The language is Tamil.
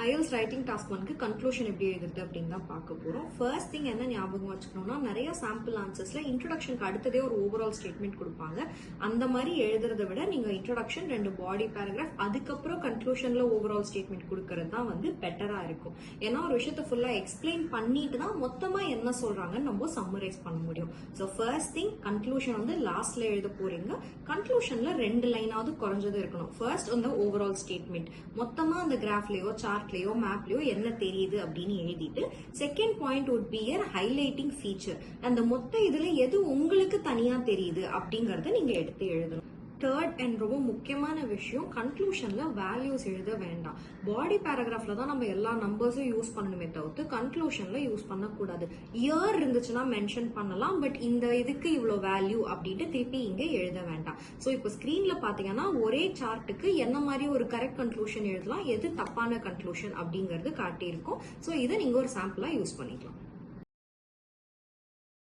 IELTS ரைட்டிங் டாஸ்க் 1க்கு கன்க்ளூஷன் எப்படி எழுதுறது அப்படின்னு தான் பார்க்க போறோம். ஃபர்ஸ்ட் திங் என்ன ஞாபகம் வச்சுக்கணும்னா, நிறைய சாம்பிள் ஆன்சர்ஸ்ல இன்ட்ரோடக்ஷனுக்கு அடுத்ததே ஒரு ஓவரால் ஸ்டேட்மெண்ட் கொடுப்பாங்க. அந்த மாதிரி எழுதுறதை விட நீங்க இன்ட்ரோடக்ஷன் 2 பாடி பேராகிராஃப் அதுக்கப்புறம் கன்க்ளூஷன்ல ஓவரால் ஸ்டேட்மெண்ட் கொடுக்கறது தான் வந்து பெட்டரா இருக்கும். ஏன்னா ஒரு விஷயத்தை ஃபுல்லா எக்ஸ்பிளைன் பண்ணிட்டு தான் மொத்தமா என்ன சொல்றாங்கன்னு நம்ம சம்மரைஸ் பண்ண முடியும். ஸோ ஃபர்ஸ்ட் திங் கன்க்ளூஷன் வந்து லாஸ்ட்ல எழுத போறீங்க. கன்க்ளூஷன்ல 2 லைனாவது குறைஞ்சது இருக்கணும். ஃபர்ஸ்ட் வந்து ஓவரால் ஸ்டேட்மெண்ட் மொத்தமா அந்த கிராஃப்லயோ சார்ட்லயோ மேப்லயோ என்ன தெரியுது அப்படின்னு எழுதிட்டு, second point would be a highlighting feature. அந்த மொத்த இதுல எது உங்களுக்கு தனியா தெரியுது அப்படிங்கறத நீங்க எடுத்து எழுதணும். தேர்ட் அண்ட் ரொம்ப முக்கியமான விஷயம், கன்க்ளூஷன்ல வேல்யூஸ் எழுத வேண்டாம். பாடி பேராகிராஃப்ல தான் நம்ம எல்லா நம்பர்ஸும் யூஸ் பண்ணணுமே தவிர்த்து கன்க்ளூஷன்ல யூஸ் பண்ணக்கூடாது. இயர் இருந்துச்சுன்னா மென்ஷன் பண்ணலாம், பட் இந்த இதுக்கு இவ்வளோ வேல்யூ அப்படின்ட்டு திருப்பி இங்க எழுத வேண்டாம். ஸோ இப்போ ஸ்கிரீன்ல பாத்தீங்கன்னா ஒரே சார்ட்டுக்கு என்ன மாதிரி ஒரு கரெக்ட் கன்க்ளூஷன் எழுதலாம், எது தப்பான கன்க்ளூஷன் அப்படிங்கிறது காட்டியிருக்கும். ஸோ இதை நீங்க ஒரு சாம்பிளா யூஸ் பண்ணிக்கலாம்.